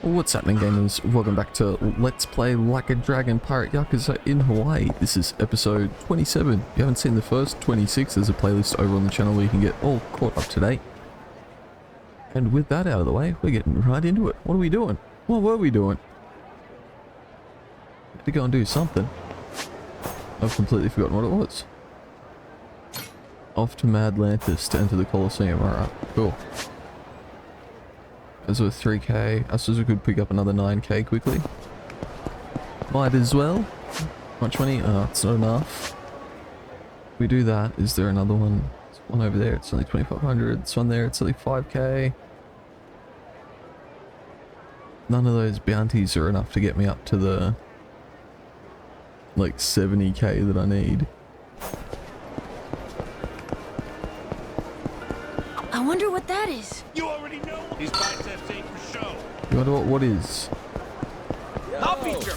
What's happening, gamers? Welcome back to Let's Play Like a Dragon Pirate Yakuza in Hawaii. This is episode 27. If you haven't seen the first 26, there's a playlist over on the channel where you can get all caught up to date. And with that out of the way, we're getting right into it. What are we doing? What were we doing? Had to go and do something. I've completely forgotten what it was. Off to Madlantis to enter the Colosseum. Alright, cool. As with 3k, I suppose we could pick up another 9k quickly. Might as well. Much money? Oh, it's not enough. If we do that, is there another one? There's one over there, it's only 2500. This one there, it's only 5k. None of those bounties are enough to get me up to the like 70k that I need. I wonder what that is. You already know. These biceps ain't for show. You wonder what is? I'll beat your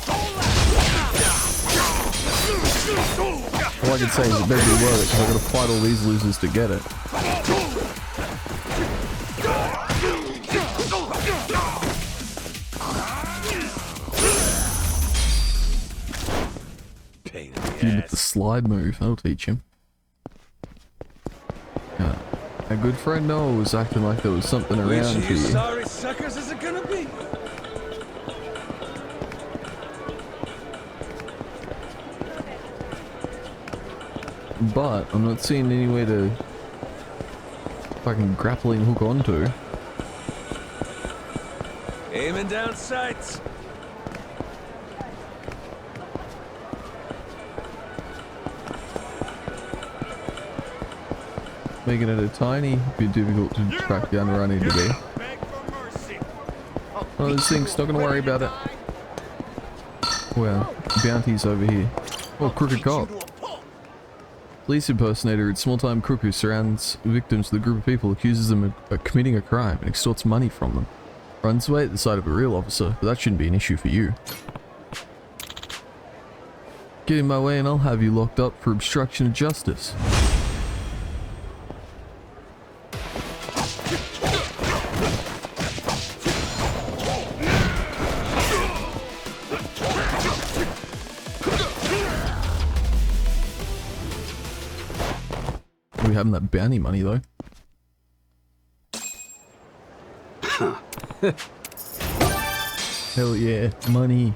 All I can say is it better be worth it because I've got to fight all these losers to get it. With the slide move, that'll teach him. A good friend Noah was acting like there was something around here. Sorry suckers is it gonna be? But I'm not seeing anywhere to fucking grappling hook onto. Aiming down sights. Making it a tiny bit difficult to track down where I need to be. Oh, this thing's not gonna worry about it. Well, bounties over here. Oh, crooked cop. Police impersonator and small-time crook who surrounds victims with a group of people, accuses them of committing a crime and extorts money from them. Runs away at the sight of a real officer, but that shouldn't be an issue for you. Get in my way and I'll have you locked up for obstruction of justice. We having that bounty money though. Hell yeah, money.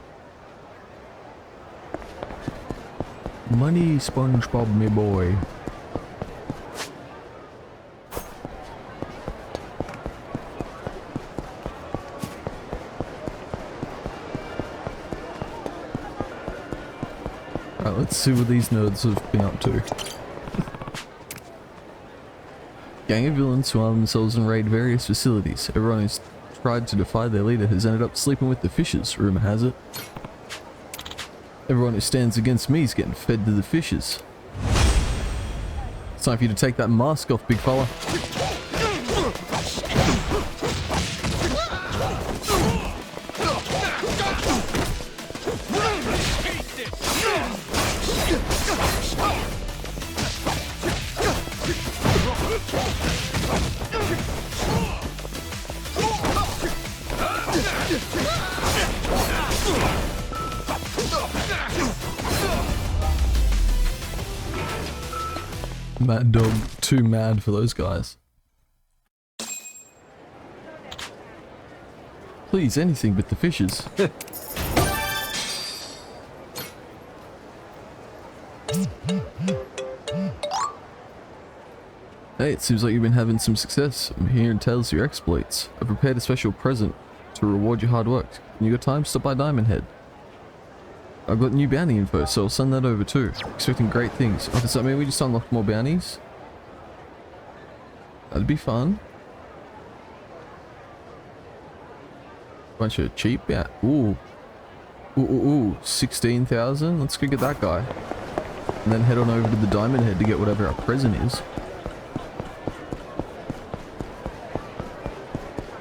Money, SpongeBob, me boy. Alright, let's see what these nerds have been up to. Gang of villains who arm themselves and raid various facilities. Everyone who's tried to defy their leader has ended up sleeping with the fishes, rumor has it. Everyone who stands against me is getting fed to the fishes. It's time for you to take that mask off, big fella. Mad dog, too mad for those guys. Please, anything but the fishes. Hey, it seems like you've been having some success. I'm hearing tales of your exploits. I've prepared a special present to reward your hard work. When you got time, stop by Diamond Head. I've got new bounty info, so I'll send that over too. Expecting great things. Oh, does that mean we just unlocked more bounties? That'd be fun. Bunch of cheap ooh. Ooh, 16,000? Let's go get that guy. And then head on over to the Diamond Head to get whatever our present is.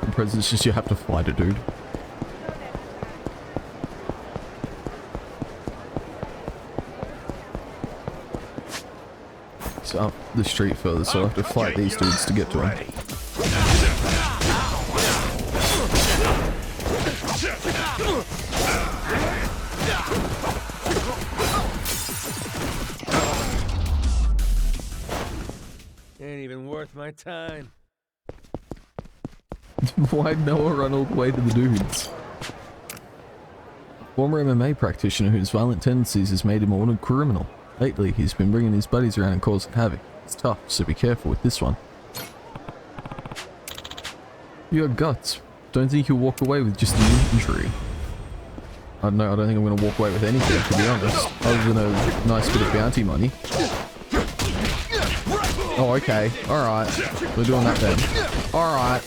The present's just you have to fight it, dude. Up the street further, so I'll have to fight these dudes to get to him. Ain't even worth my time. Why'd Noah run all the way to the dudes? Former MMA practitioner whose violent tendencies has made him a wanted criminal. Lately, he's been bringing his buddies around and causing havoc. It's tough, so be careful with this one. You got guts. Don't think you'll walk away with just an injury. I don't know, I don't think I'm going to walk away with anything, to be honest. Other than a nice bit of bounty money. Oh, okay. Alright. We're doing that then. Alright.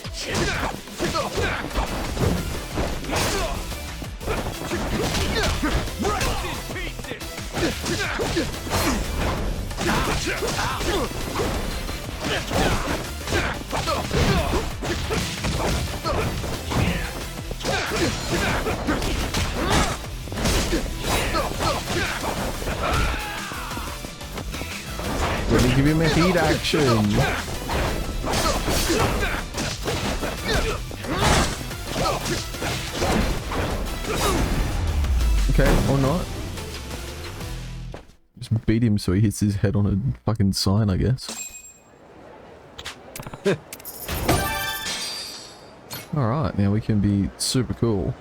Let me give you my heat action. Okay, or not. Just beat him so he hits his head on a fucking sign, I guess. Alright, now we can be super cool.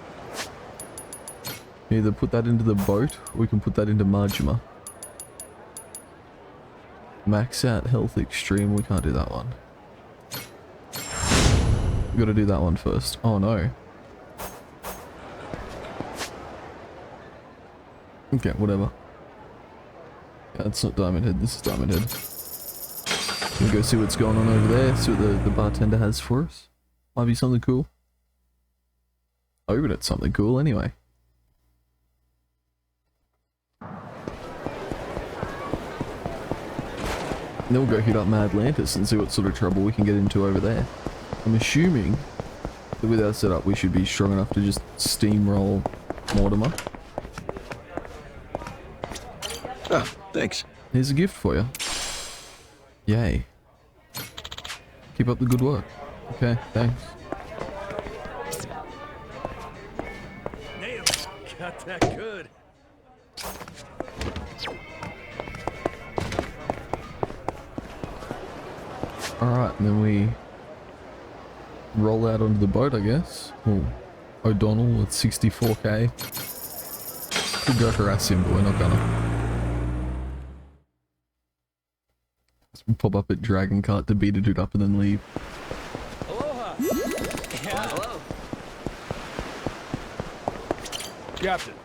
Either put that into the boat, or we can put that into Majima. Max out health extreme, we can't do that one. We gotta do that one first. Oh no. Okay, whatever. Yeah, it's not Diamond Head, this is Diamond Head. We'll go see what's going on over there, see what the bartender has for us. Might be something cool. Oh, but it's something cool anyway. Then we'll go hit up Mad Atlantis and see what sort of trouble we can get into over there. I'm assuming that with our setup we should be strong enough to just steamroll Mortimer. Oh, thanks. Here's a gift for you. Yay. Keep up the good work. Okay, thanks. Damn, got that good. Alright, and then we roll out onto the boat, I guess. Oh, O'Donnell at 64k. Could go harass him, but we're not gonna. Let's pop up at Dragon Cart to beat a dude up and then leave. Aloha. Yeah. Hello. Captain.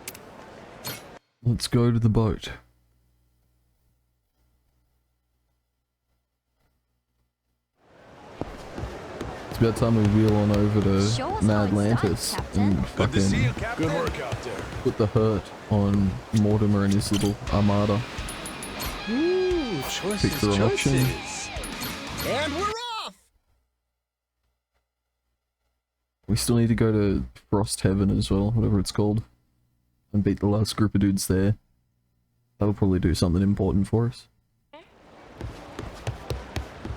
Let's go to the boat. It's about time we wheel on over to Mad Atlantis and Good to see you, fucking Captain. Good work out there. put the hurt on Mortimer and his little armada. Ooh, Pick for an option. And we're off. We still need to go to Frost Heaven as well, whatever it's called, and beat the last group of dudes there. That'll probably do something important for us.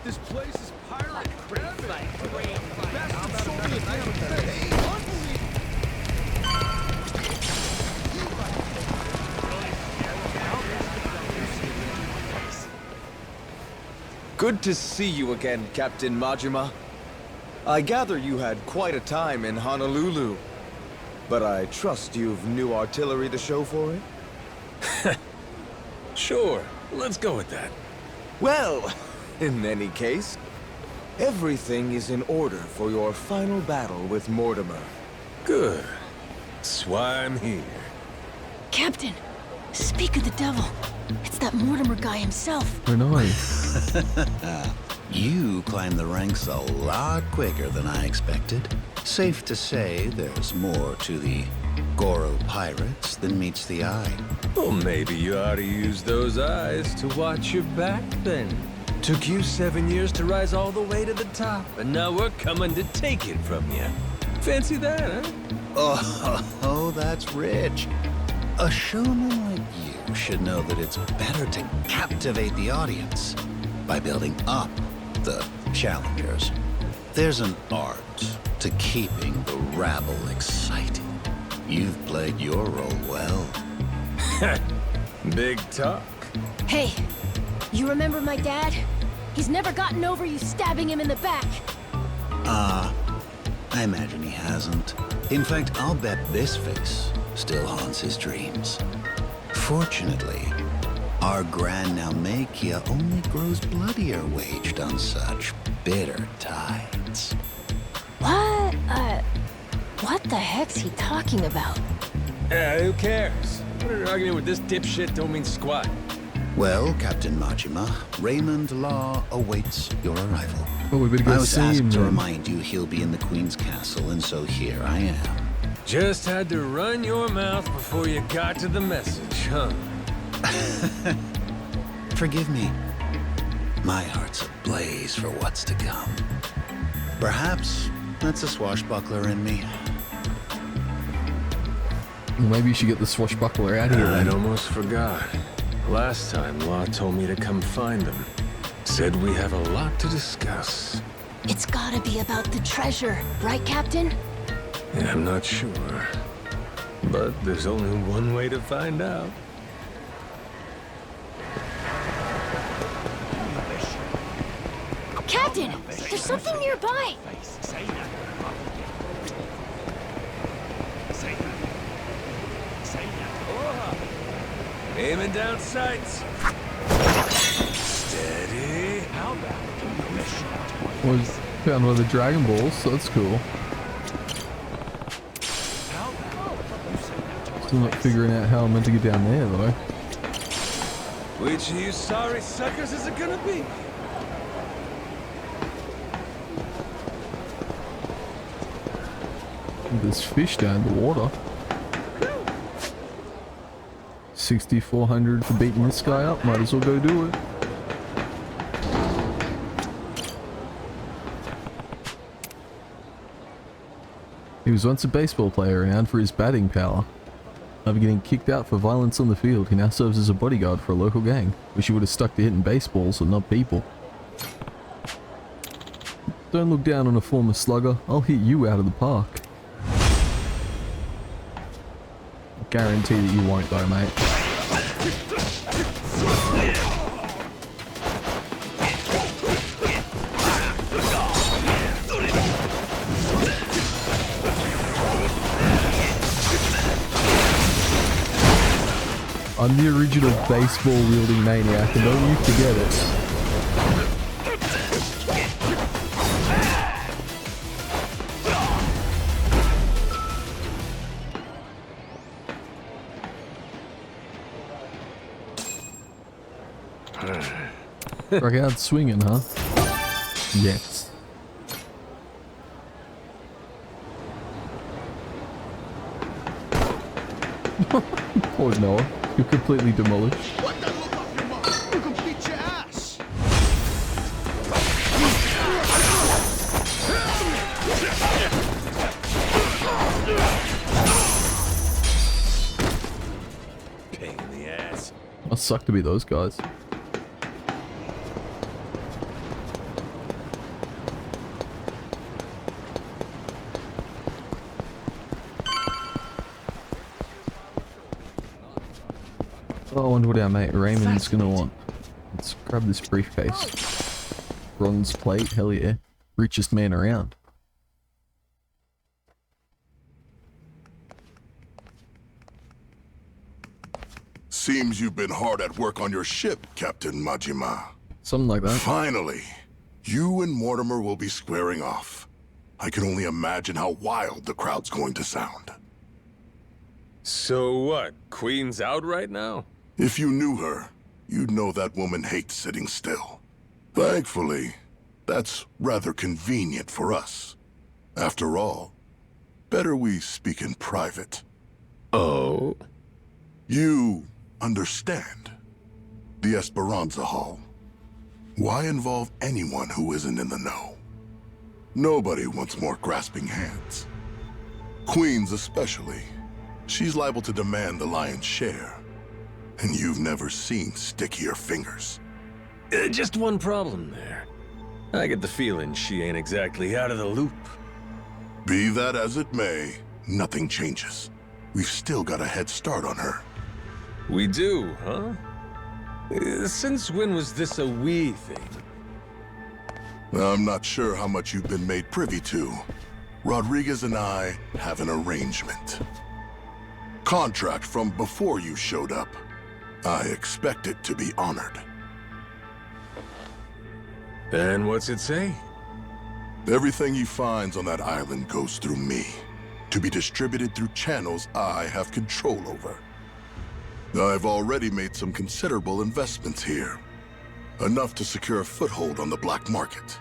This place is pirate crazy. Best Soviet damn thing. Good to see you again, Captain Majima. I gather you had quite a time in Honolulu, but I trust you've new artillery to show for it? Sure, let's go with that. Well, in any case, everything is in order for your final battle with Mortimer. Good. That's why I'm here. Captain, speak of the devil. It's that Mortimer guy himself. I know. You climbed the ranks a lot quicker than I expected. Safe to say there's more to the Goro pirates than meets the eye. Well, maybe you ought to use those eyes to watch your back then. Took you 7 years to rise all the way to the top, and now we're coming to take it from you. Fancy that, huh? Oh, that's rich. A showman like you should know that it's better to captivate the audience by building up the challengers. There's an art to keeping the rabble excited. You've played your role well. Big talk. Hey, you remember my dad? He's never gotten over you stabbing him in the back. I imagine he hasn't. In fact, I'll bet this face still haunts his dreams. Fortunately, our Grand Naumachia only grows bloodier waged on such bitter tides. What the heck's he talking about? Who cares? Arguing with this dipshit don't mean squat. Well, Captain Majima, Raymond Law awaits your arrival. Oh, we better go I was see asked him to then. remind you he'll be in the Queen's castle, and so here I am. Just had to run your mouth before you got to the message, huh? Forgive me. My heart's ablaze for what's to come. Perhaps that's a swashbuckler in me. Maybe you should get the swashbuckler out of here I'd then. almost forgot. Last time, Law told me to come find him. Said we have a lot to discuss. It's gotta be about the treasure, right, Captain? Yeah, I'm not sure. But there's only one way to find out. Captain, there's something nearby. Aiming down sights. Steady. Was found one of the Dragon Balls, so that's cool. Still not figuring out how I'm meant to get down there though. Which of you sorry suckers is it gonna be? There's fish down the water. 6,400 for beating this guy up. Might as well go do it. He was once a baseball player renowned for his batting power. After getting kicked out for violence on the field, he now serves as a bodyguard for a local gang. Wish he would have stuck to hitting baseballs and not people. Don't look down on a former slugger. I'll hit you out of the park. Guarantee that you won't though, mate. I'm the original baseball wielding maniac and don't you forget it. Rock out swinging, huh? Yes. Poor Noah. You're completely demolished. What the look off your mouth? You can beat your ass. Pain in the ass. Must suck to be those guys. Oh, I wonder what our mate Raymond's gonna want. Let's grab this briefcase. Bronze plate, hell yeah. Richest man around. Seems you've been hard at work on your ship, Captain Majima. Something like that. Finally, you and Mortimer will be squaring off. I can only imagine how wild the crowd's going to sound. So what? Queen's out right now? If you knew her, you'd know that woman hates sitting still. Thankfully, that's rather convenient for us. After all, better we speak in private. Oh? You understand. The Esperanza Hall. Why involve anyone who isn't in the know? Nobody wants more grasping hands. Queens especially. She's liable to demand the lion's share. And you've never seen stickier fingers. Just one problem there. I get the feeling she ain't exactly out of the loop. Be that as it may, nothing changes. we've still got a head start on her. We do, huh? Since when was this a we thing? I'm not sure how much you've been made privy to. Rodriguez and I have an arrangement. Contract from before you showed up. I expect it to be honored. And what's it say? Everything he finds on that island goes through me, to be distributed through channels I have control over. I've already made some considerable investments here, enough to secure a foothold on the black market.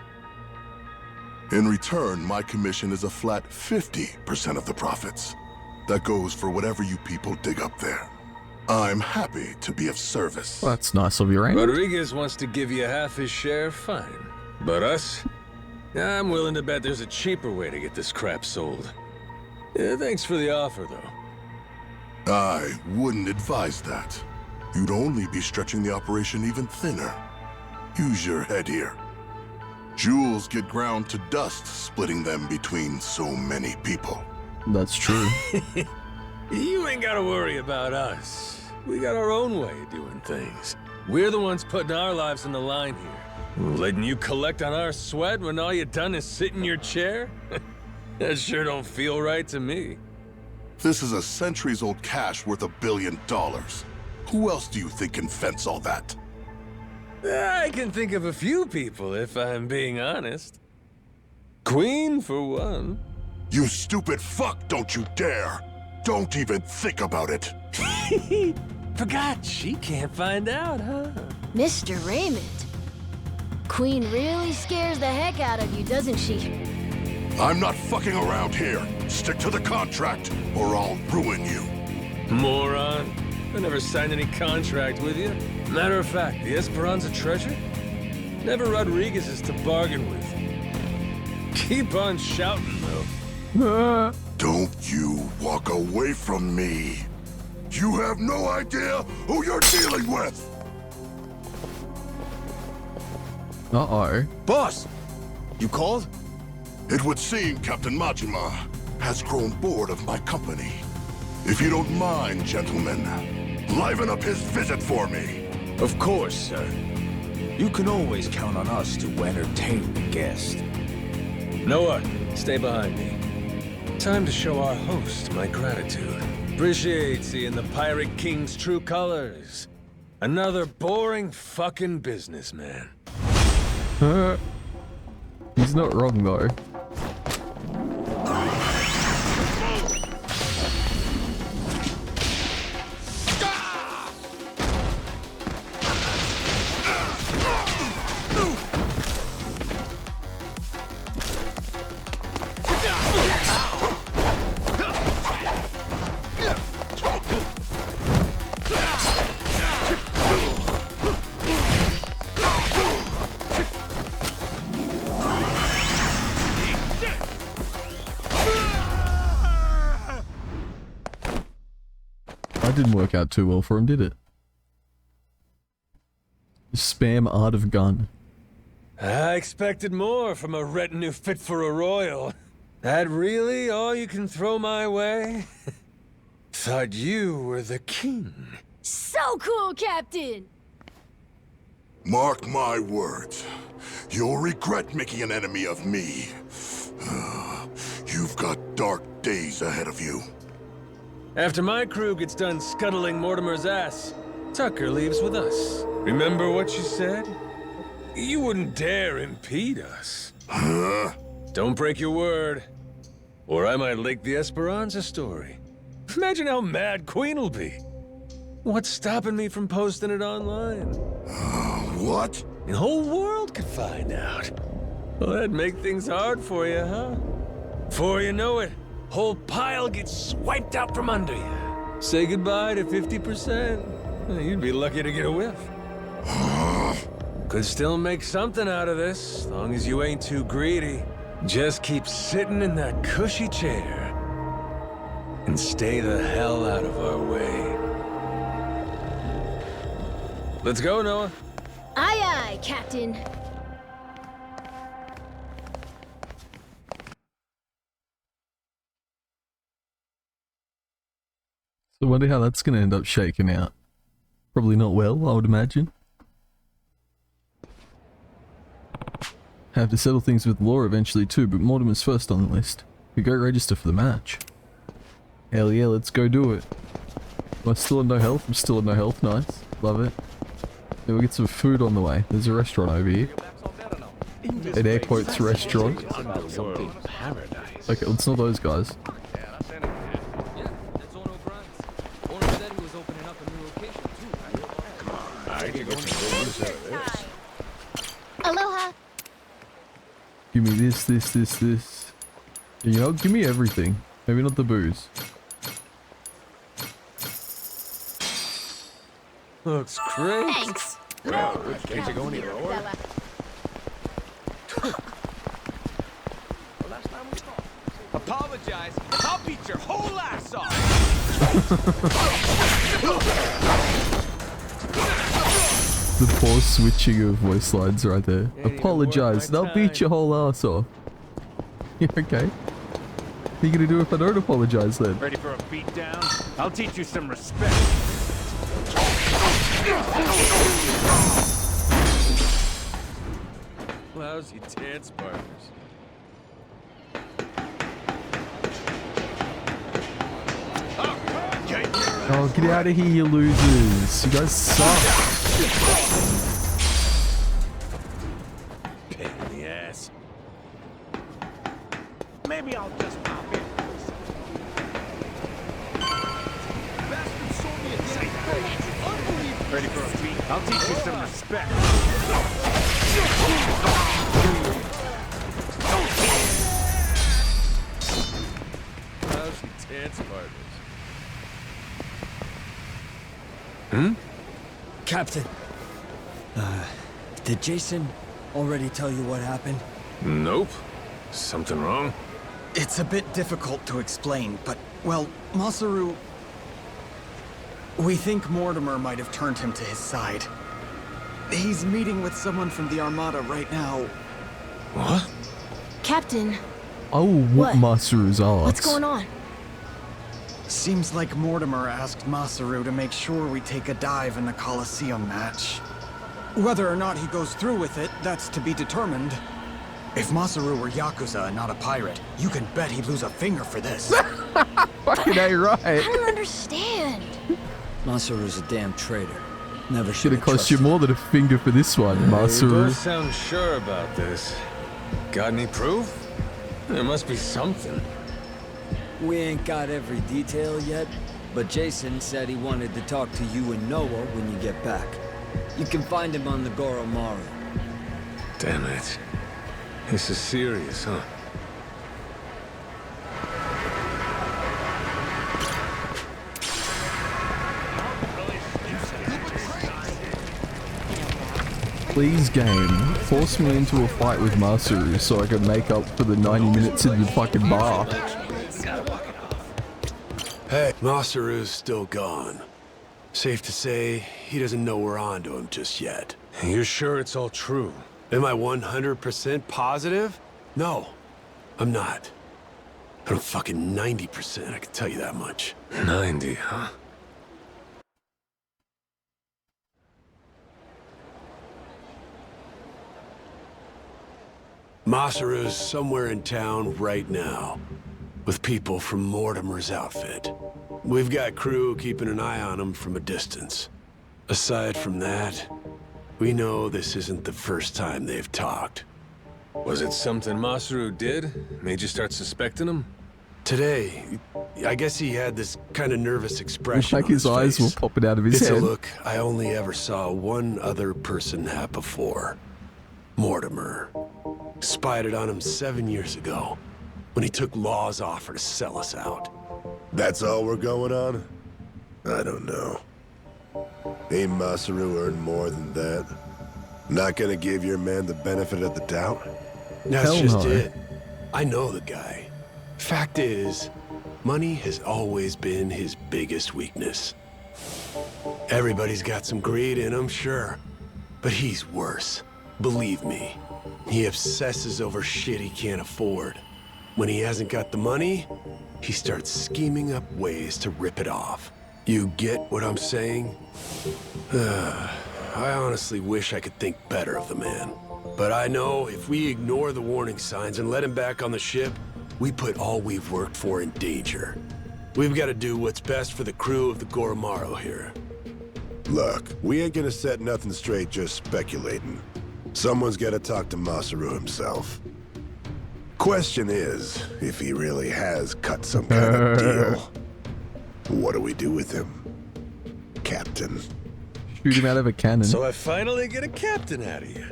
In return, my commission is a flat 50% of the profits. That goes for whatever you people dig up there. I'm happy to be of service. Well, that's nice of you, Raymond. Rodriguez wants to give you half his share, fine. But us? I'm willing to bet there's a cheaper way to get this crap sold. Thanks for the offer, though. I wouldn't advise that. You'd only be stretching the operation even thinner. Use your head here. Jewels get ground to dust splitting them between so many people. That's true. You ain't gotta worry about us. We got our own way of doing things. We're the ones putting our lives on the line here. Letting you collect on our sweat when all you done is sit in your chair? That sure don't feel right to me. This is a centuries-old cache worth $1 billion. Who else do you think can fence all that? I can think of a few people, if I'm being honest. Queen, for one. You stupid fuck, don't you dare! Don't even think about it! Forgot she can't find out, huh? Mr. Raymond. Queen really scares the heck out of you, doesn't she? I'm not fucking around here. Stick to the contract, or I'll ruin you. Moron. I never signed any contract with you. Matter of fact, the Esperanza treasure? Never Rodriguez's to bargain with. Keep on shouting, though. Don't you walk away from me. You have no idea who you're dealing with! Uh-oh. Boss! You called? It would seem Captain Majima has grown bored of my company. If you don't mind, gentlemen, liven up his visit for me. Of course, sir. You can always count on us to entertain the guest. Noah, stay behind me. Time to show our host my gratitude. Appreciate seeing the Pirate King's true colors. Another boring fucking businessman. He's not wrong, though. Didn't work out too well for him, did it? Spam art of gun. I expected more from a retinue fit for a royal. That really all you can throw my way? Thought you were the king. So cool, Captain! Mark my words. You'll regret making an enemy of me. You've got dark days ahead of you. After my crew gets done scuttling Mortimer's ass, Tucker leaves with us. Remember what you said? You wouldn't dare impede us. Huh? Don't break your word, or I might leak the Esperanza story. Imagine how mad Queen will be. What's stopping me from posting it online? What? The whole world could find out. Well, that'd make things hard for you, huh? Before you know it, whole pile gets swiped out from under you. Say goodbye to 50%. You'd be lucky to get a whiff. Could still make something out of this, as long as you ain't too greedy. Just keep sitting in that cushy chair and stay the hell out of our way. Let's go, Noah. Aye, aye, Captain. So I wonder how that's going to end up shaking out. Probably not well, I would imagine. Have to settle things with Laura eventually too, but Mortimer's first on the list. We go register for the match. Hell yeah, let's go do it. Am I still on no health? I'm still on no health, nice. Love it. Then we'll get some food on the way. There's a restaurant over here. An air quotes restaurant. Okay, it's not those guys. Aloha. Give me this. You know, give me everything. Maybe not the booze. Looks great. Thanks. Can't you go any lower? Apologize. I'll beat your whole ass off. The poor switching of voice lines right there. Apologize, and I'll beat your whole ass off. Yeah, okay. What are you gonna do if I don't apologize then? Ready for a beat down? I'll teach you some respect. Lousy dance partners. Oh, get out of here, you losers. You guys suck. Pain in the ass. Maybe I'll just pop in. Ready for a beat? I'll teach you some respect. Lousy dance partners. Captain, did Jason already tell you what happened? Nope. Something wrong? It's a bit difficult to explain, but, well, Masaru... We think Mortimer might have turned him to his side. He's meeting with someone from the Armada right now. What? Captain, I will whoop What? Masaru's ass. what's going on? Seems like Mortimer asked Masaru to make sure we take a dive in the Colosseum match. Whether or not he goes through with it, that's to be determined. If Masaru were Yakuza and not a pirate, you can bet he'd lose a finger for this. Fucking A right. I don't understand. Masaru's a damn traitor. Never should Should have have cost you more than a finger for this one, You Masaru. both sound sure about this. Got any proof? There must be something. We ain't got every detail yet, but Jason said he wanted to talk to you and Noah when you get back. You can find him on the Goromaru. Damn it. This is serious, huh? Please, game, force me into a fight with Masaru so I can make up for the 90 minutes in the fucking bar. Hey, Masaru's still gone. Safe to say, he doesn't know we're onto him just yet. You're sure it's all true? Am I 100% positive? No, I'm not. But I'm fucking 90%, I can tell you that much. 90, huh? Masaru's somewhere in town right now, with people from Mortimer's outfit. We've got crew keeping an eye on him from a distance. Aside from that, we know this isn't the first time they've talked. Was it something Masaru did? Made you start suspecting him? Today, I guess he had this kind of nervous expression Like on his eyes face. were popping out of his It's head. a look I only ever saw one other person have before. Mortimer. Spied it on him 7 years ago, when he took Law's offer to sell us out. That's all we're going on? I don't know. Ain't Masaru earned more than that? Not gonna give your man the benefit of the doubt? That's Hell just no. it. I know the guy. Fact is, money has always been his biggest weakness. Everybody's got some greed in him, sure. But he's worse. Believe me. He obsesses over shit he can't afford. When he hasn't got the money, he starts scheming up ways to rip it off. You get what I'm saying? I honestly wish I could think better of the man. But I know if we ignore the warning signs and let him back on the ship, we put all we've worked for in danger. We've got to do what's best for the crew of the Goromaru here. Look, we ain't gonna set nothing straight just speculating. Someone's gotta talk to Masaru himself. Question is, if he really has cut some kind of deal, what do we do with him, Captain? Shoot him out of a cannon. So I finally get a captain out of you.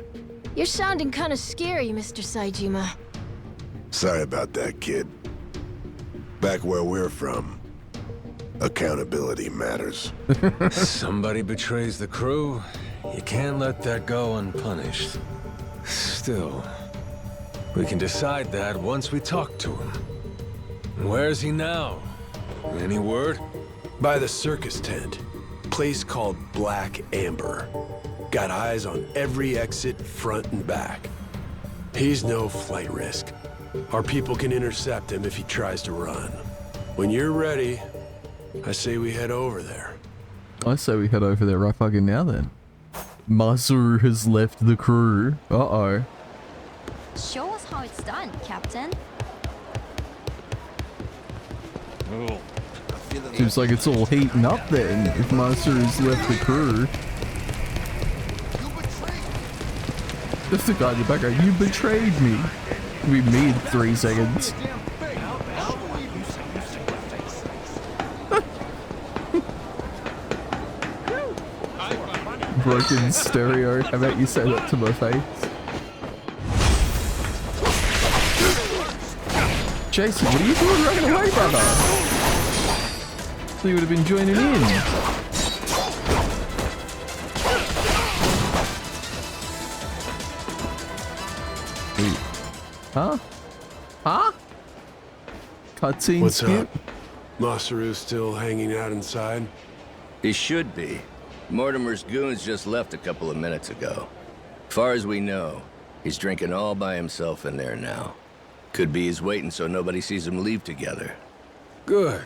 You're sounding kind of scary, Mr. Saejima. Sorry about that, kid. Back where we're from, accountability matters. Somebody betrays the crew. You can't let that go unpunished. Still, we can decide that once we talk to him. Where's he now? Any word? By the circus tent. Place called Black Amber. Got eyes on every exit, front and back. He's no flight risk. Our people can intercept him if he tries to run. When you're ready, I say we head over there. I say we head over there right fucking now then. Masaru has left the crew. Uh-oh. Show us how it's done, Captain. Seems like it's all heating up then, if Masaru's left the crew. Just the guy in the background, you betrayed me. We me in 3 seconds. Broken stereo, how about you say that to my face? Jason, what are you doing running away, brother? So you would have been joining in. Huh? Huh? Cutscene What's skip? up? Masaru's still hanging out inside? He should be. Mortimer's goons just left a couple of minutes ago. Far as we know, he's drinking all by himself in there now. Could be he's waiting so nobody sees him leave together. Good.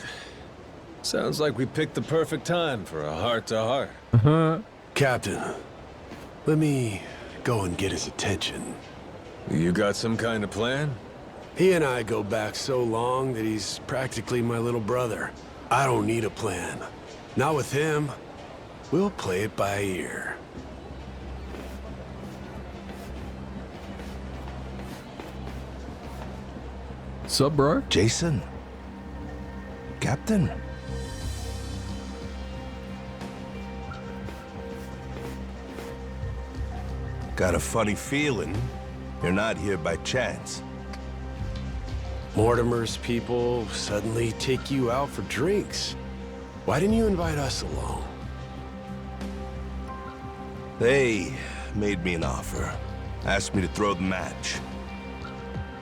Sounds like we picked the perfect time for a heart-to-heart. Captain, let me go and get his attention. You got some kind of plan? He and I go back so long that he's practically my little brother. I don't need a plan. Not with him. We'll play it by ear. Sup, bro? Jason? Captain? Got a funny feeling you're not here by chance. Mortimer's people suddenly take you out for drinks. Why didn't you invite us along? They made me an offer. Asked me to throw the match.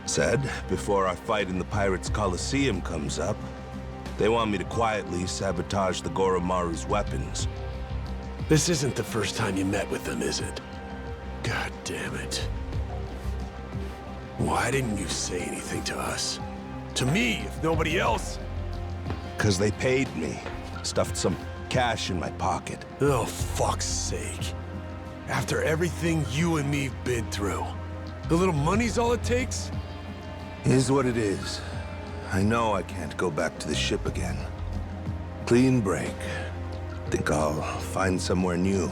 Said, before our fight in the Pirates' Coliseum comes up, they want me to quietly sabotage the Goromaru's weapons. This isn't the first time you met with them, is it? God damn it. Why didn't you say anything to us? To me, if nobody else? 'Cause they paid me. Stuffed some cash in my pocket. Oh, fuck's sake. After everything you and me've been through, the little money's all it takes? Is what it is. I know I can't go back to the ship again. Clean break. Think I'll find somewhere new.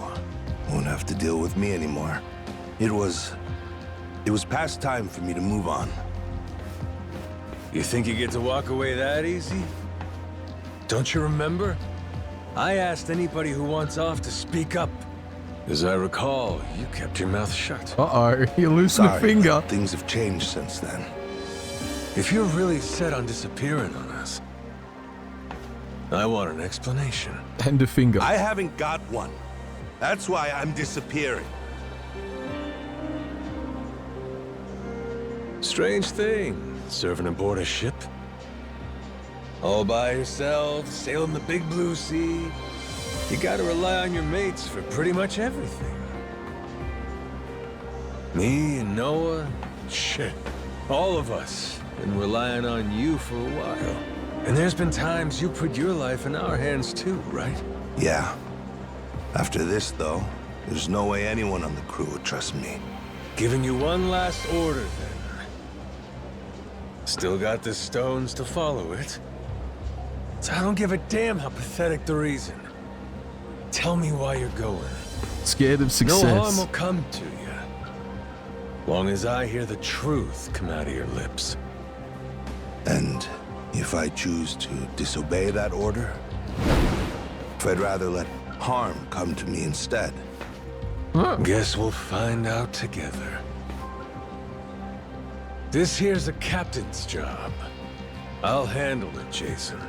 Won't have to deal with me anymore. It was past time for me to move on. You think you get to walk away that easy? Don't you remember? I asked anybody who wants off to speak up. As I recall, you kept your mouth shut. Uh-oh, you loosened a finger. Things have changed since then. If you're really set on disappearing on us, I want an explanation. And a finger. I haven't got one. That's why I'm disappearing. Strange thing, serving aboard a ship. All by yourself, sailing the big blue sea. You gotta rely on your mates for pretty much everything. Me and Noah, shit, all of us been relying on you for a while. And there's been times you put your life in our hands too, right? Yeah. After this, though, there's no way anyone on the crew would trust me. Giving you one last order, then. Still got the stones to follow it. So I don't give a damn how pathetic the reason. Tell me why you're going. Scared of success. No harm will come to you. Long as I hear the truth come out of your lips. And if I choose to disobey that order, if I'd rather let harm come to me instead. Guess we'll find out together. This here's a captain's job. I'll handle it, Jason.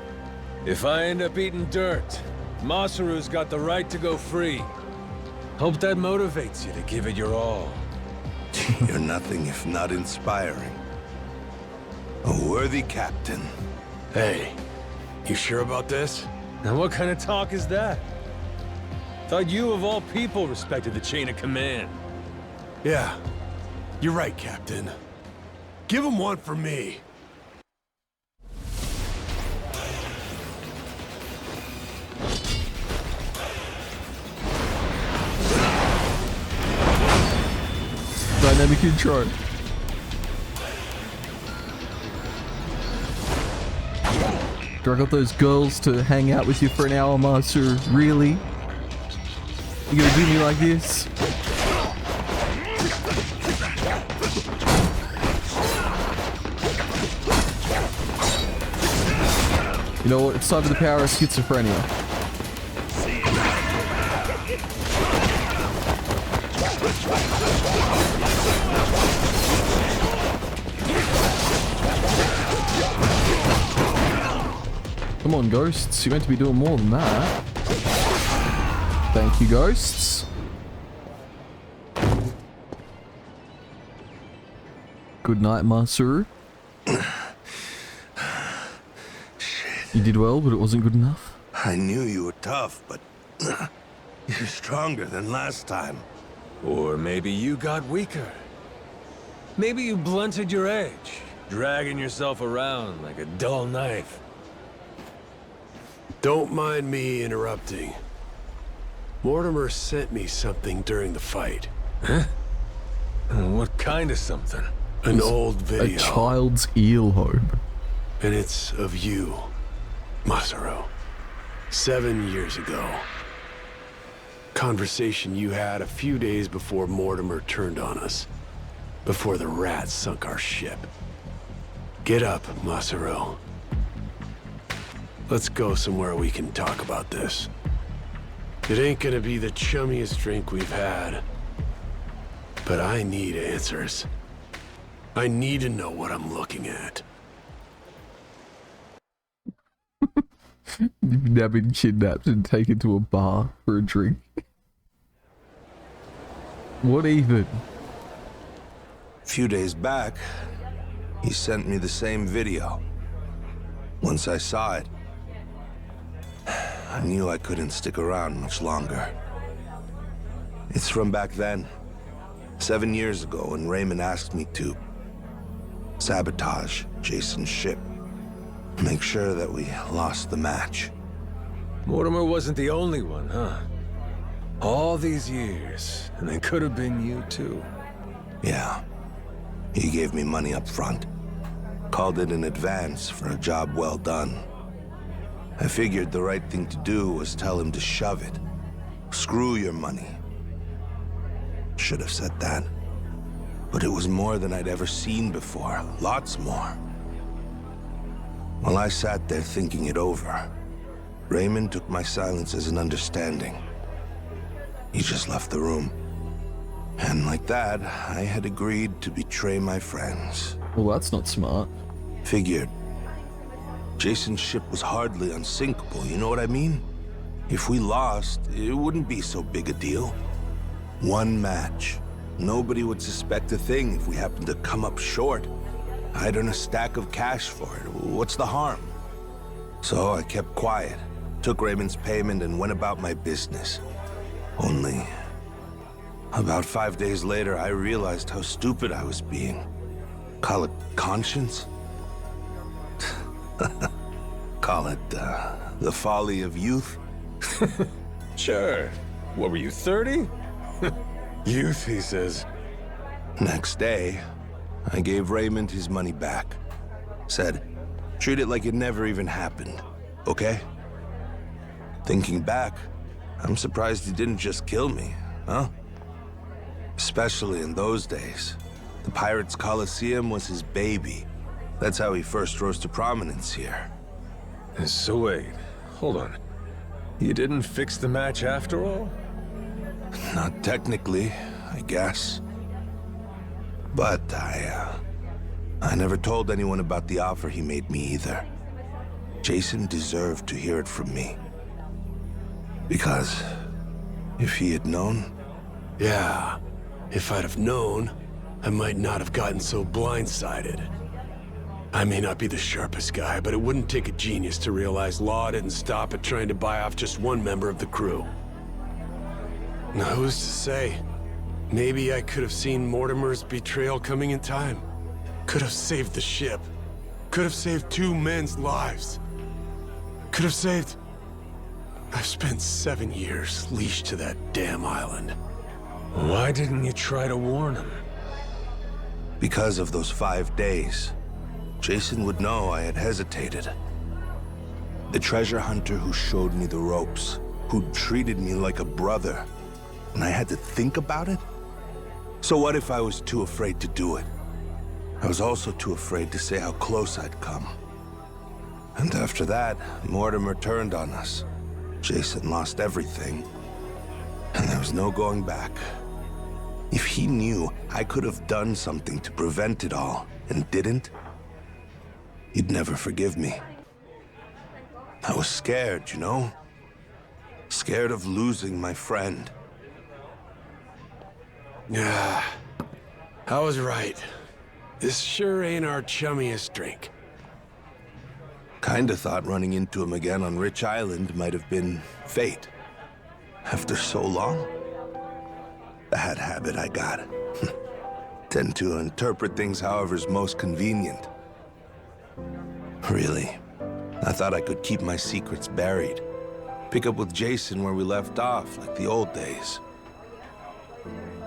If I end up eating dirt, Masaru's got the right to go free. Hope that motivates you to give it your all. You're nothing if not inspiring. A worthy captain. Hey, you sure about this? Now what kind of talk is that? Thought you of all people respected the chain of command. Yeah, you're right, Captain. Give him one for me. Dynamic intro. Drag up those girls to hang out with you for an hour, Master. Really? You gonna do me like this? You know what? It's time for the power of schizophrenia. Come on, ghosts. You're meant to be doing more than that. Thank you, ghosts. Good night, Masaru. You did well, but it wasn't good enough. I knew you were tough, but you're stronger than last time. Or maybe you got weaker. Maybe you blunted your edge, dragging yourself around like a dull knife. Don't mind me interrupting. Mortimer sent me something during the fight. Huh? What kind of something? An old video. A child's earlobe. And it's of you, Masaru. 7 years ago. Conversation you had a few days before Mortimer turned on us. Before the rats sunk our ship. Get up, Masaru. Let's go somewhere we can talk about this. It ain't gonna be the chummiest drink we've had. But I need answers. I need to know what I'm looking at. You've now been kidnapped and taken to a bar for a drink. What even? A few days back, he sent me the same video. Once I saw it, I knew I couldn't stick around much longer. It's from back then, 7 years ago, when Raymond asked me to sabotage Jason's ship. Make sure that we lost the match. Mortimer wasn't the only one, huh? All these years, and it could have been you too. Yeah. He gave me money up front. Called it an advance for a job well done. I figured the right thing to do was tell him to shove it. Screw your money. Should have said that. But it was more than I'd ever seen before. Lots more. While I sat there thinking it over, Raymond took my silence as an understanding. He just left the room. And like that, I had agreed to betray my friends. Well, that's not smart. Figured. Jason's ship was hardly unsinkable, you know what I mean? If we lost, it wouldn't be so big a deal. One match. Nobody would suspect a thing if we happened to come up short. I'd earn a stack of cash for it. What's the harm? So I kept quiet, took Raymond's payment, and went about my business. Only, about 5 days later, I realized how stupid I was being. Call it conscience? Call it, the folly of youth? Sure. What were you, 30? Youth, he says. Next day, I gave Raymond his money back. Said, treat it like it never even happened, okay? Thinking back, I'm surprised he didn't just kill me, huh? Especially in those days. The Pirates Coliseum was his baby. That's how he first rose to prominence here. So wait, hold on. You didn't fix the match after all? Not technically, I guess. But I never told anyone about the offer he made me either. Jason deserved to hear it from me. Because if he had known... Yeah, if I'd have known, I might not have gotten so blindsided. I may not be the sharpest guy, but it wouldn't take a genius to realize Law didn't stop at trying to buy off just one member of the crew. Now, who's to say? Maybe I could have seen Mortimer's betrayal coming in time. Could have saved the ship. Could have saved 2 men's lives. Could have saved... I've spent 7 years leashed to that damn island. Why didn't you try to warn him? Because of those 5 days. Jason would know I had hesitated. The treasure hunter who showed me the ropes, who treated me like a brother, and I had to think about it? So what if I was too afraid to do it? I was also too afraid to say how close I'd come. And after that, Mortimer turned on us. Jason lost everything, and there was no going back. If he knew I could have done something to prevent it all, and didn't, he'd never forgive me. I was scared, you know? Scared of losing my friend. Yeah, I was right. This sure ain't our chummiest drink. Kinda thought running into him again on Rich Island might have been fate. After so long? Bad habit I got. Tend to interpret things however's most convenient. Really, I thought I could keep my secrets buried. Pick up with Jason where we left off, like the old days.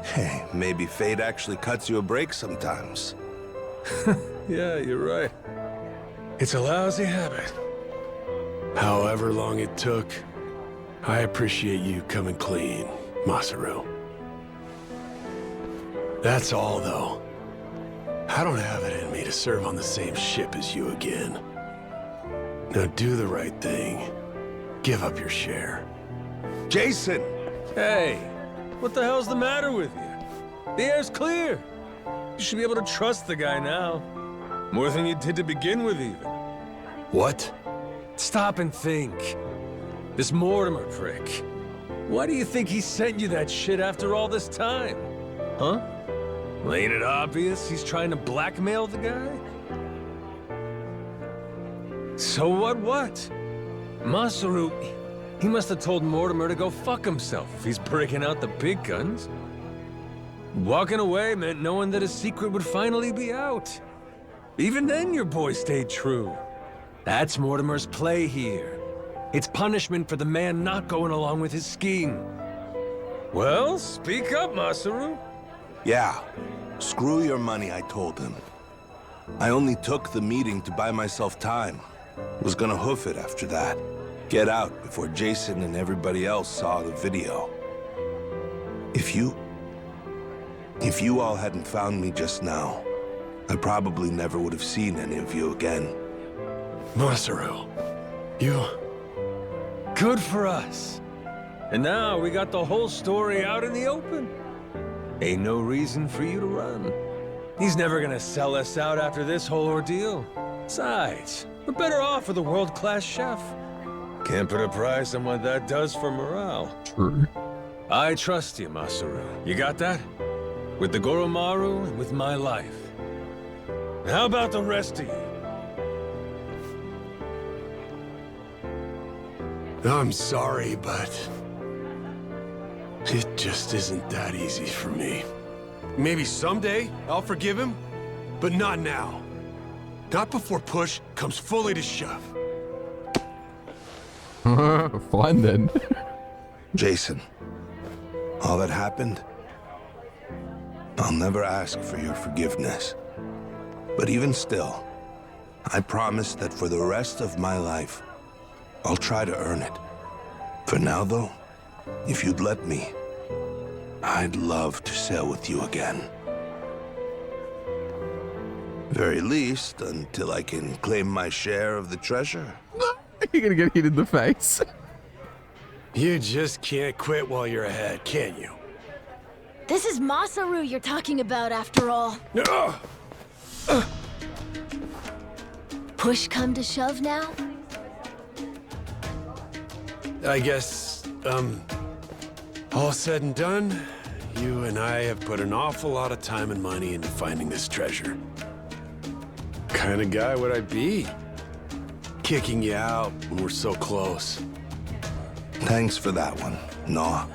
Hey, maybe fate actually cuts you a break sometimes. Yeah, you're right. It's a lousy habit. However long it took, I appreciate you coming clean, Masaru. That's all, though. I don't have it in me to serve on the same ship as you again. Now do the right thing. Give up your share. Jason! Hey, what the hell's the matter with you? The air's clear. You should be able to trust the guy now. More than you did to begin with, even. What? Stop and think. This Mortimer prick. Why do you think he sent you that shit after all this time? Huh? Well, ain't it obvious he's trying to blackmail the guy? So what? Masaru, he must have told Mortimer to go fuck himself if he's breaking out the big guns. Walking away meant knowing that his secret would finally be out. Even then, your boy stayed true. That's Mortimer's play here. It's punishment for the man not going along with his scheme. Well, speak up, Masaru. Yeah, screw your money, I told him. I only took the meeting to buy myself time. Was gonna hoof it after that. Get out before Jason and everybody else saw the video. If you all hadn't found me just now, I probably never would have seen any of you again. Masaru, you... Good for us. And now we got the whole story out in the open. Ain't no reason for you to run. He's never gonna sell us out after this whole ordeal. Besides, we're better off with a world-class chef. Can't put a price on what that does for morale. True. I trust you, Masaru. You got that? With the Goromaru and with my life. How about the rest of you? I'm sorry, but... it just isn't that easy for me. Maybe someday I'll forgive him, but not now. Not before push comes fully to shove. Fine then. Jason, all that happened, I'll never ask for your forgiveness. But even still, I promise that for the rest of my life, I'll try to earn it. For now, though, if you'd let me, I'd love to sail with you again. Very least, until I can claim my share of the treasure. You're gonna get hit in the face. You just can't quit while you're ahead, can you? This is Masaru you're talking about, after all. Push come to shove now? I guess, all said and done, you and I have put an awful lot of time and money into finding this treasure. What kind of guy would I be? Kicking you out when we're so close. Thanks for that one, Noah.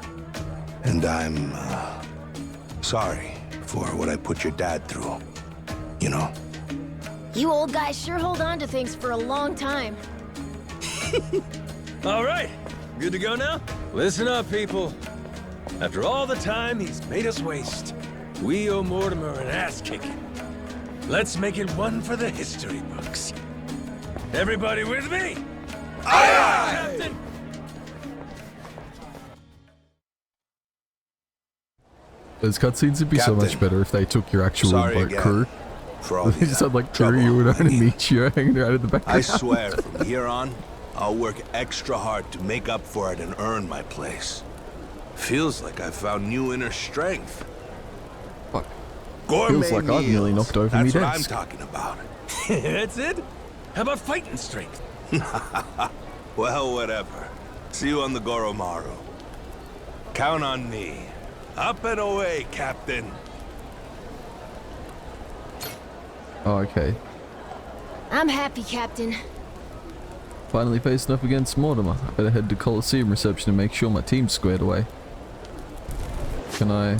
And I'm, sorry for what I put your dad through. You know? You old guys sure hold on to things for a long time. All right, good to go now? Listen up, people. After all the time he's made us waste, we owe Mortimer an ass-kicking. Let's make it one for the history books. Everybody with me? Aye, aye! Captain! Those cutscenes would be so much better if they took your actual boat crew. For all They just had like crew you would only meet you hanging around in the background. I swear, from here on, I'll work extra hard to make up for it and earn my place. Feels like I found new inner strength. Fuck. Gourmet Feels like I've nearly meals. knocked over me That's what I'm desk. talking about. That's it? How about fighting strength? Well, whatever. See you on the Goromaru. Count on me. Up and away, Captain. Oh, okay. I'm happy, Captain. Finally facing up against Mortimer. I better head to Coliseum reception and make sure my team's squared away. Can I...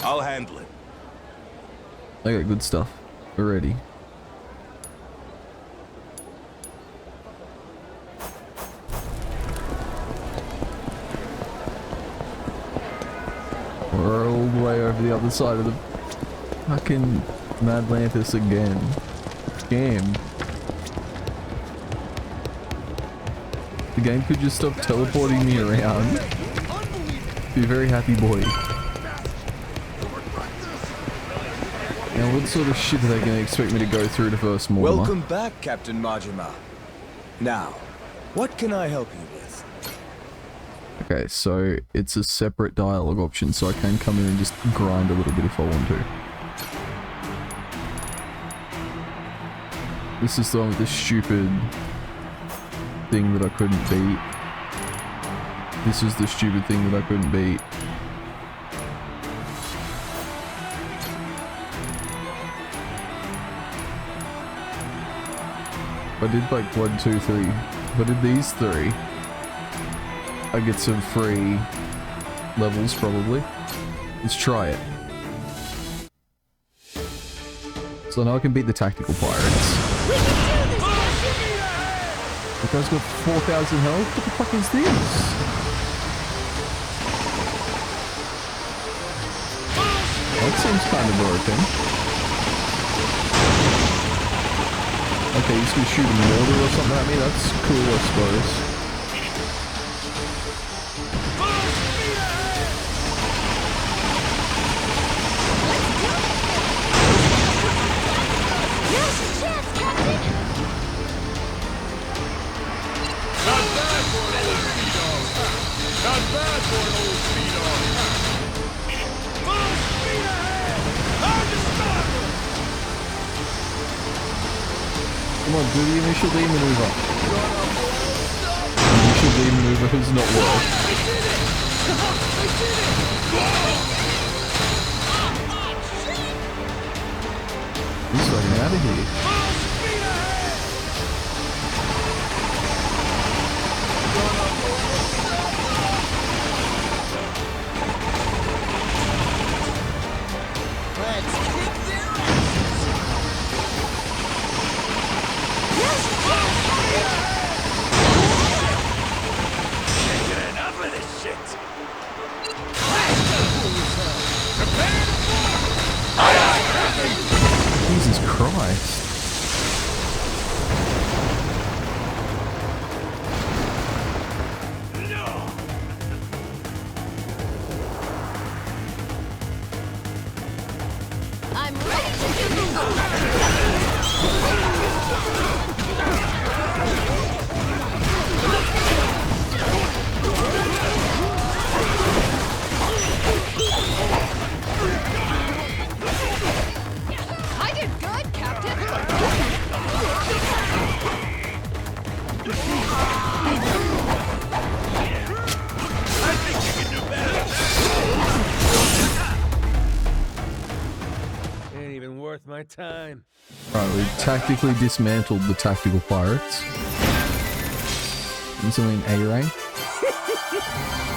I'll handle it. I got good stuff. We're ready. We're all the way over the other side of the fucking Madlantis again. Game. The game could just stop teleporting me around. Be a very happy boy. Now what sort of shit are they going to expect me to go through to first Mortimer? Welcome back, Captain Majima. Now, what can I help you with? Okay, so it's a separate dialogue option, so I can come in and just grind a little bit if I want to. This is the one with the stupid thing that I couldn't beat. This is the stupid thing that I couldn't beat. If I did like 1, 2, 3. If I did these 3, I get some free levels probably. Let's try it. So now I can beat the tactical pirates. The guy's got 4,000 health? What the fuck is this? That seems kind of broken. Okay, he's gonna shoot a mortar or something at me? That's cool, I suppose. Come on, do the initial D maneuver. The initial D maneuver has not worked. He's fucking out of here. Christ. I'm ready to do I did good, Captain. I think you can do better. Ain't even worth my time. Alright, we tactically dismantled the tactical pirates. Instantly an A rank.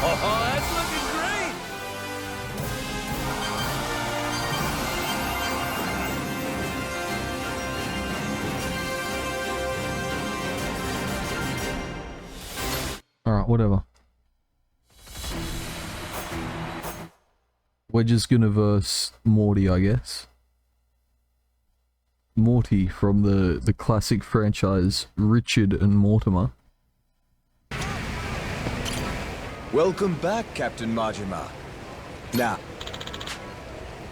Oh, that's looking great. Alright, whatever. We're just gonna verse Morty, I guess. Morty from the classic franchise Richard and Mortimer. Welcome back, Captain Majima. Now,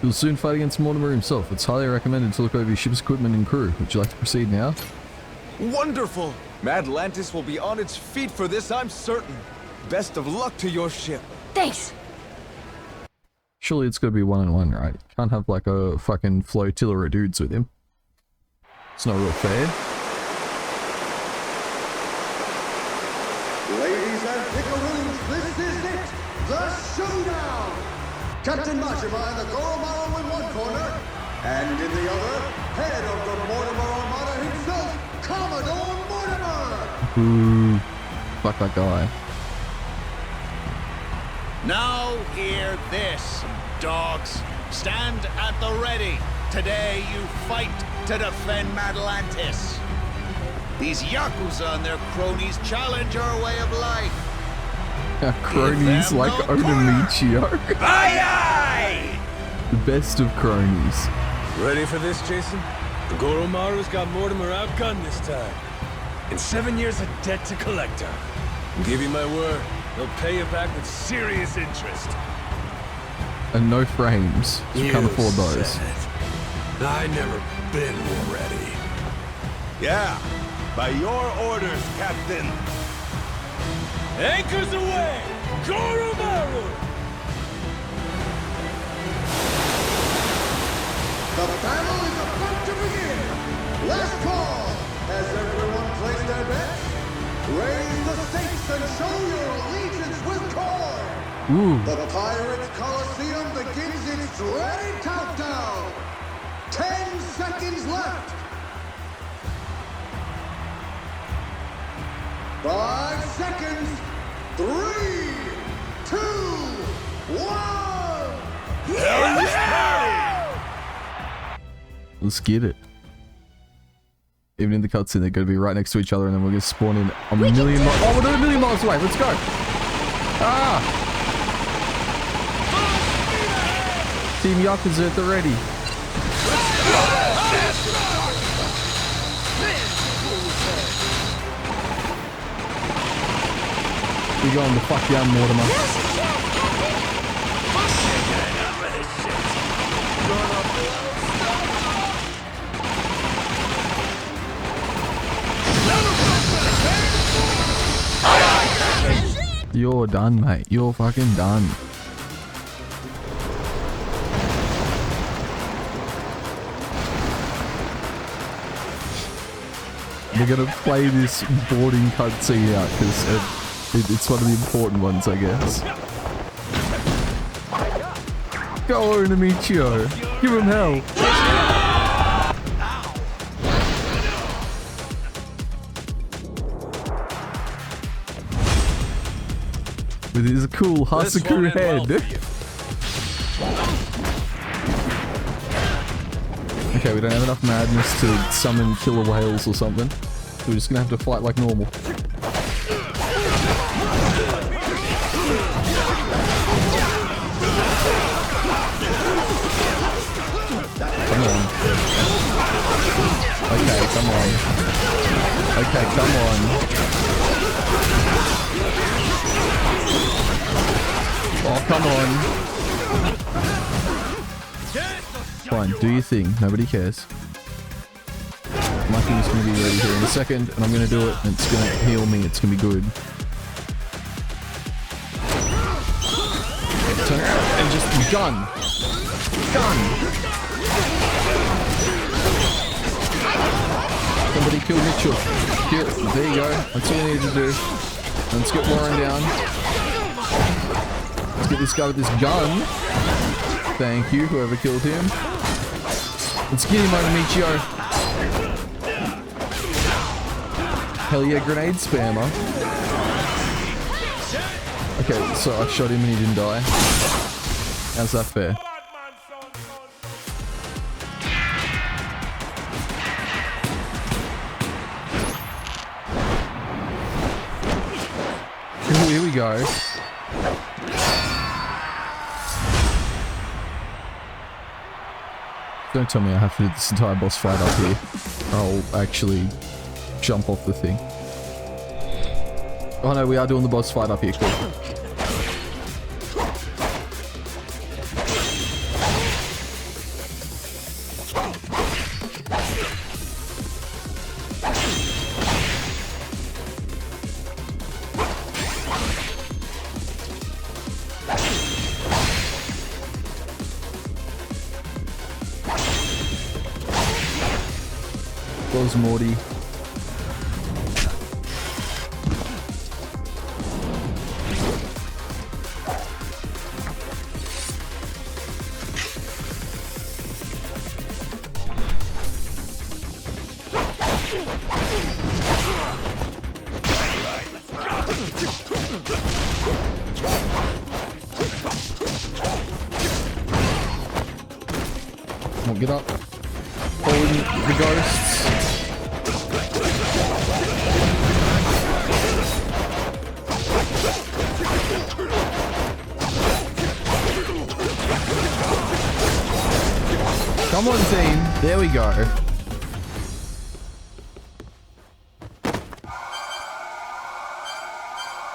You'll soon fight against Mortimer himself. It's highly recommended to look over your ship's equipment and crew. Would you like to proceed now? wonderful! Madlantis will be on its feet for this, I'm certain. Best of luck to your ship. Thanks. Surely it's gotta be one-on-one, right? You can't have like a fucking flotilla of dudes with him. It's not real fair. Ladies and pickaroos, this is it! The showdown! Captain Majima and the Goromaru in one corner, and in the other, head of the Mortimer Armada himself, Commodore Mortimer! Ooh. Fuck that guy. Now hear this, dogs. Stand at the ready. Today you fight to defend Madlantis. These Yakuza and their cronies challenge our way of life. Cronies like Onamichio. Aye aye! The best of cronies. Ready for this, Jason? The Goromaru's got Mortimer outgunned this time. And 7 years of debt to collect on. I'll give you my word, they'll pay you back with serious interest. And no frames. You can't afford those. said it. I never been more ready. Yeah, by your orders, Captain. Anchors away! Goromaru! The battle is about to begin! Last call! Has everyone placed their bets? Raise the stakes and show your allegiance with Core! Ooh. The Pirates Coliseum begins its dreaded countdown! 10 seconds left! 5 seconds! 3, 2, 1! Let's get it. Even in the cutscene, they're going to be right next to each other, and then we're going to spawn in a million miles. Oh, we're doing a million miles away. Let's go. Ah! Team Yakuza at the ready. You're going to fuck down, Mortimer. You're done, mate. You're fucking done. We're gonna play this boarding cutscene out because it's one of the important ones, I guess. Go over to Michio. Give him hell. With his cool Hasaku head. Okay, we don't have enough madness to summon killer whales or something. So we're just gonna have to fight like normal. Come on. come on. Okay, come on. Oh, come on. Fine, do your thing. Nobody cares. My thing's gonna be ready here in a second, and I'm gonna do it, and it's gonna heal me. It's gonna be good. Turn around and just gun. Somebody kill Mitchell. Here, there you go. That's all I need to do. Let's get Warren down. Let's get this guy with this gun. Thank you, whoever killed him. Let's get him on Michio. Hell yeah, grenade spammer. Okay, so I shot him and he didn't die. How's that fair? Here we go. Don't tell me I have to do this entire boss fight up here. I'll actually jump off the thing. Oh no, we are doing the boss fight up here. Cool. Goes Morty. Come on, get up. Holding the ghosts. Come on, team. There we go.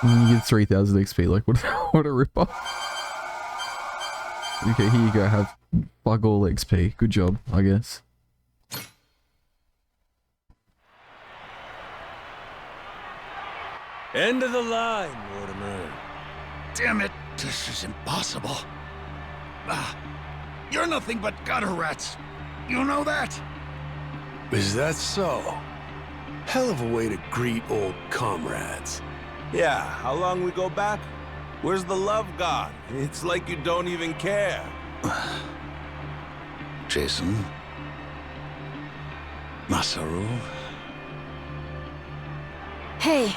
And you get 3,000 XP. Like, what a ripper. Okay, here you go. Have bug all XP. Good job, I guess. End of the line, Mortimer. Damn it, this is impossible. You're nothing but gutter rats. You know that? Is that so? Hell of a way to greet old comrades. Yeah, how long we go back? Where's the love gone? It's like you don't even care. Jason? Masaru? Hey,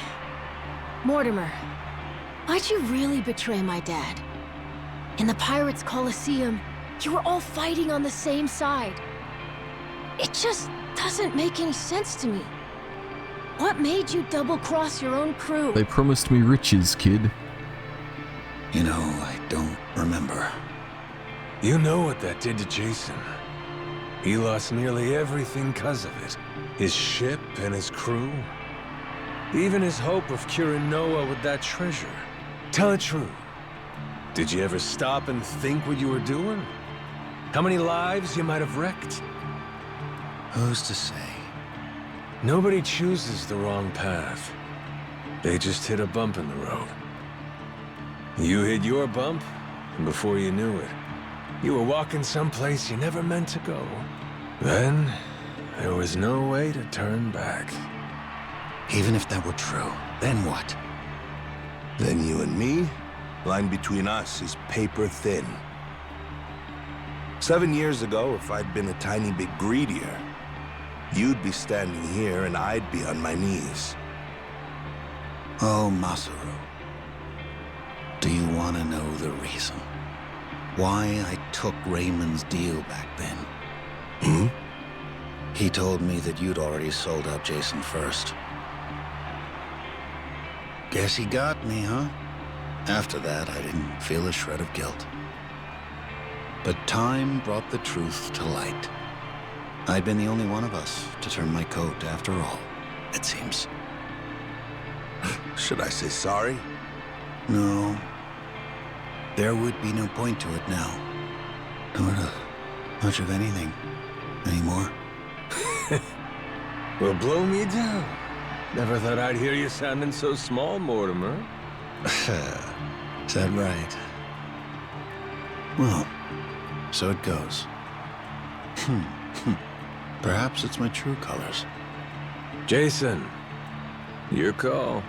Mortimer. Why'd you really betray my dad? In the Pirates' Coliseum, you were all fighting on the same side. It just doesn't make any sense to me. What made you double-cross your own crew? They promised me riches, kid. You know, I don't remember. You know what that did to Jason. He lost nearly everything because of it. His ship and his crew. Even his hope of curing Noah with that treasure. Tell it true. Did you ever stop and think what you were doing? How many lives you might have wrecked? Who's to say? Nobody chooses the wrong path. They just hit a bump in the road. You hit your bump, and before you knew it, you were walking someplace you never meant to go. Then, there was no way to turn back. Even if that were true, then what? Then you and me, line between us is paper thin. 7 years ago, if I'd been a tiny bit greedier, you'd be standing here and I'd be on my knees. Oh, Masaru. Do you want to know the reason? Why I took Raymond's deal back then? Hmm? He told me that you'd already sold out Jason first. Guess he got me, huh? After that, I didn't feel a shred of guilt. But time brought the truth to light. I'd been the only one of us to turn my coat after all, it seems. Should I say sorry? No. There would be no point to it now. Nor to much of anything anymore. Well, blow me down. Never thought I'd hear you sounding so small, Mortimer. Is that right? Well, so it goes. Perhaps it's my true colors. Jason, your call.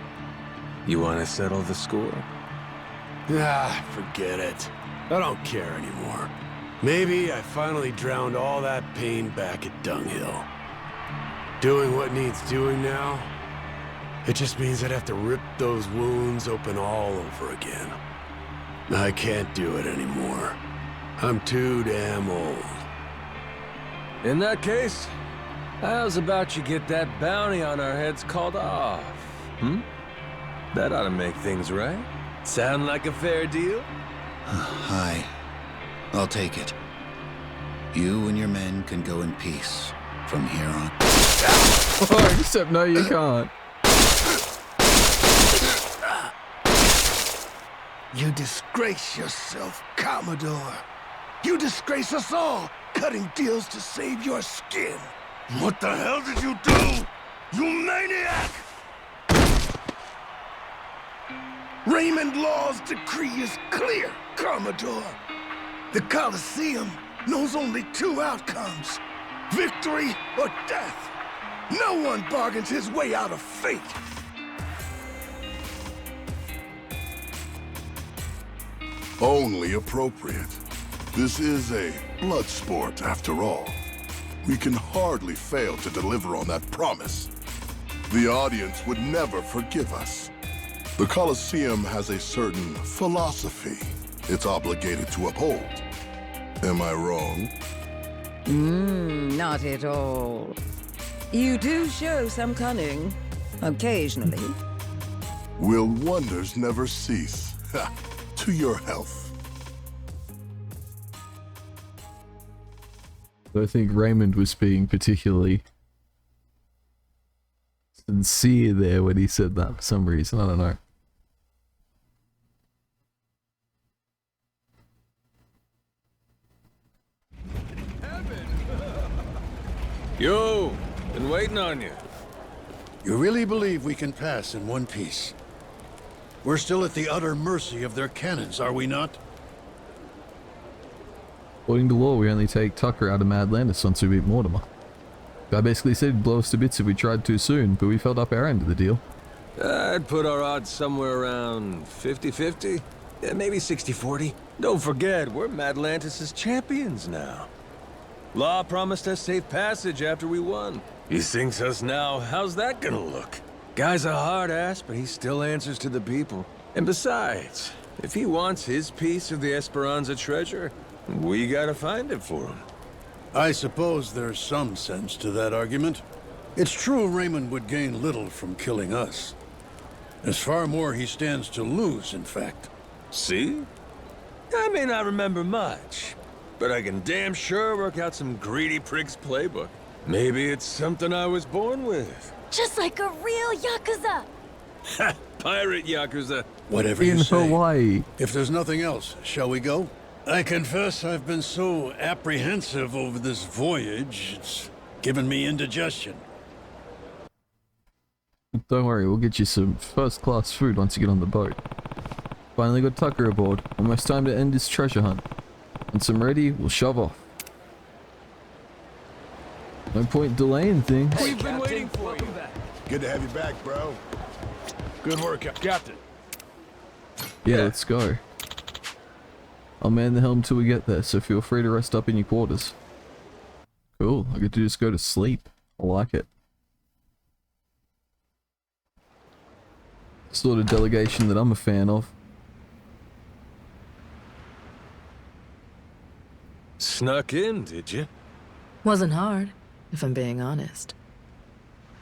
You want to settle the score? Ah, forget it. I don't care anymore. Maybe I finally drowned all that pain back at Dunghill. Doing what needs doing now, it just means I'd have to rip those wounds open all over again. I can't do it anymore. I'm too damn old. In that case, how's about you get that bounty on our heads called off? That ought to make things right. Sound like a fair deal? Aye. I'll take it. You and your men can go in peace from here on. Oh, except no, you can't. You disgrace yourself, Commodore. You disgrace us all, cutting deals to save your skin. What the hell did you do, you maniac? Raymond Law's decree is clear, Commodore. The Colosseum knows only two outcomes: victory or death. No one bargains his way out of fate. Only appropriate. This is a blood sport, after all. We can hardly fail to deliver on that promise. The audience would never forgive us. The Colosseum has a certain philosophy it's obligated to uphold. Am I wrong? Not at all. You do show some cunning, occasionally. Will wonders never cease? To your health. I think Raymond was being particularly sincere there when he said that for some reason. I don't know. Yo, been waiting on you. You really believe we can pass in one piece? We're still at the utter mercy of their cannons, are we not? According to law, we only take Tucker out of Madlandis once we beat Mortimer. Guy basically said he'd blow us to bits if we tried too soon, but we felt up our end of the deal. I'd put our odds somewhere around 50-50. Yeah, maybe 60-40. Don't forget, we're Madlantis' champions now. Law promised us safe passage after we won. He sinks us now, how's that gonna look? Guy's a hard ass, but he still answers to the people. And besides, if he wants his piece of the Esperanza treasure, we gotta find it for him. I suppose there's some sense to that argument. It's true Raymond would gain little from killing us. There's far more he stands to lose, in fact. See? I may not remember much, but I can damn sure work out some greedy prick's playbook. Maybe it's something I was born with. Just like a real Yakuza! Ha! Pirate Yakuza. Whatever you say. Hawaii. If there's nothing else, shall we go? I confess I've been so apprehensive over this voyage, it's given me indigestion. Don't worry, we'll get you some first-class food once you get on the boat. Finally got Tucker aboard. Almost time to end this treasure hunt. Once I'm ready, we'll shove off. No point delaying things. We've been waiting for you. Good to have you back, bro. Good work, Captain. Yeah, let's go. I'll man the helm till we get there, so feel free to rest up in your quarters. Cool, I get to just go to sleep. I like it. Sort of delegation that I'm a fan of. Snuck in, did you? Wasn't hard, if I'm being honest.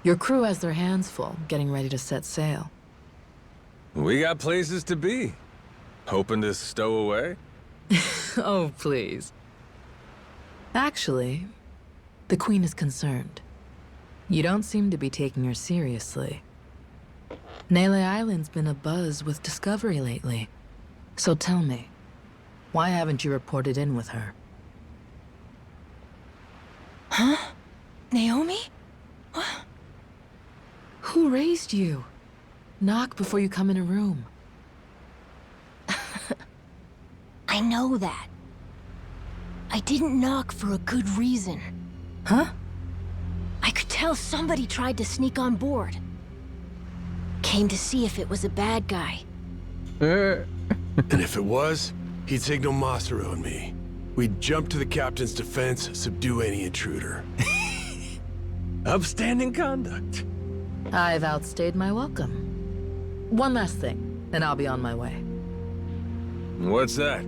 Your crew has their hands full, getting ready to set sail. We got places to be. Hoping to stow away? Oh, please. Actually, The Queen is concerned. You don't seem to be taking her seriously. Nele Island's been abuzz with discovery lately. So tell me, why haven't you reported in with her? Huh? Naomi? What? Who raised you? Knock before you come in a room. I know that. I didn't knock for a good reason. Huh? I could tell somebody tried to sneak on board. Came to see if it was a bad guy. And if it was, he'd signal Masaru and me. We'd jump to the captain's defense, subdue any intruder. Upstanding conduct. I've outstayed my welcome. One last thing, and I'll be on my way. What's that?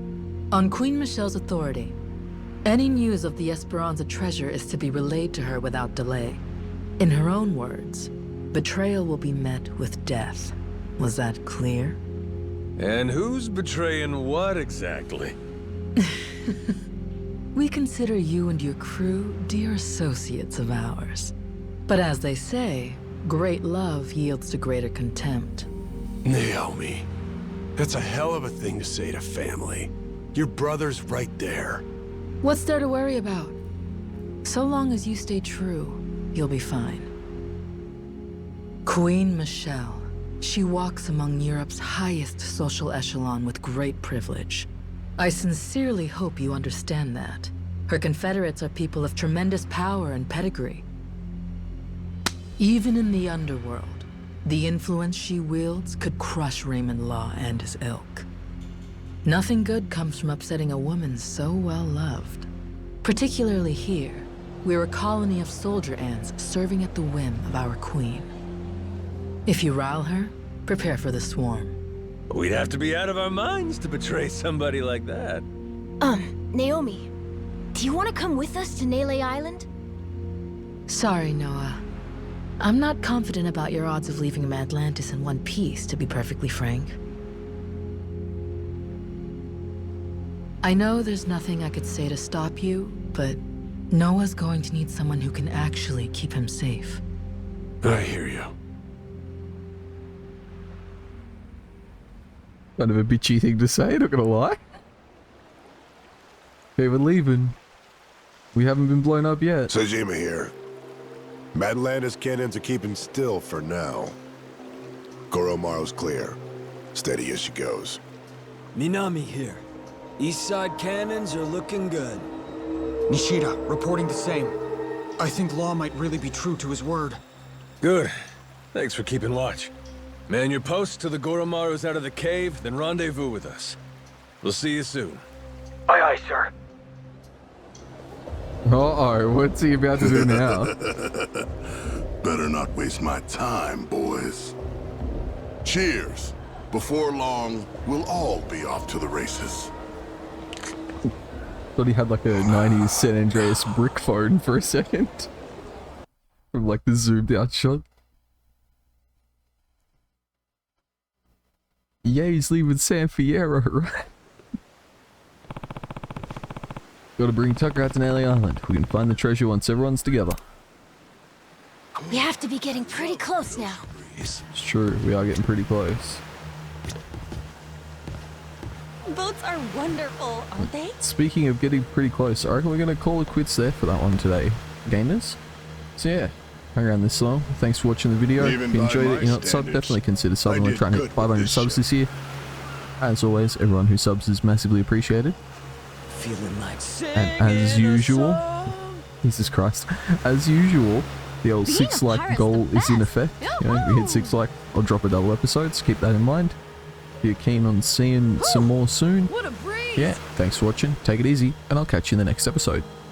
On Queen Michelle's authority, any news of the Esperanza treasure is to be relayed to her without delay. In her own words, betrayal will be met with death. Was that clear? And who's betraying what exactly? We consider you and your crew dear associates of ours. But as they say, great love yields to greater contempt. Naomi, that's a hell of a thing to say to family. Your brother's right there. What's there to worry about? So long as you stay true, you'll be fine. Queen Michelle. She walks among Europe's highest social echelon with great privilege. I sincerely hope you understand that. Her confederates are people of tremendous power and pedigree. Even in the underworld, the influence she wields could crush Raymond Law and his ilk. Nothing good comes from upsetting a woman so well loved. Particularly here, we're a colony of soldier ants serving at the whim of our queen. If you rile her, prepare for the swarm. We'd have to be out of our minds to betray somebody like that. Naomi, do you want to come with us to Nele Island? Sorry, Noah. I'm not confident about your odds of leaving Atlantis in one piece, to be perfectly frank. I know there's nothing I could say to stop you, but Noah's going to need someone who can actually keep him safe. I hear you. Kind of a bitchy thing to say, not gonna lie. Okay, we're leaving. We haven't been blown up yet. Sejima here. Atlantis cannons are keeping still for now. Goromaru's clear. Steady as she goes. Minami here. East side cannons are looking good. Nishida, reporting the same. I think Law might really be true to his word. Good. Thanks for keeping watch. Man your posts till the Goromaru's out of the cave, then rendezvous with us. We'll see you soon. Aye, aye, sir. Uh-oh, what's he about to do now? Better not waste my time, boys. Cheers. Before long, we'll all be off to the races. Thought he had like a 90s San Andreas brick phone for a second. From like the zoomed out shot. Yeah, he's leaving San Fierro, right? Gotta bring Tucker out to Nele Island. We can find the treasure once everyone's together. We have to be getting pretty close now. It's true, we are getting pretty close. Boats are wonderful, aren't they? Speaking of getting pretty close, I reckon we're gonna call it quits there for that one today, gamers. So yeah, hang around this long. Thanks for watching the video. If you enjoyed it, you're not subbed, definitely consider subbing. We're trying to hit 500 subs this year. As always, everyone who subs is massively appreciated. Feeling like And as usual, Jesus Christ, as usual, the old 6 like goal is in effect. You know, if we hit 6 like, I'll drop a double episode, so keep that in mind. If you're keen on seeing some more soon, yeah, thanks for watching, take it easy, and I'll catch you in the next episode.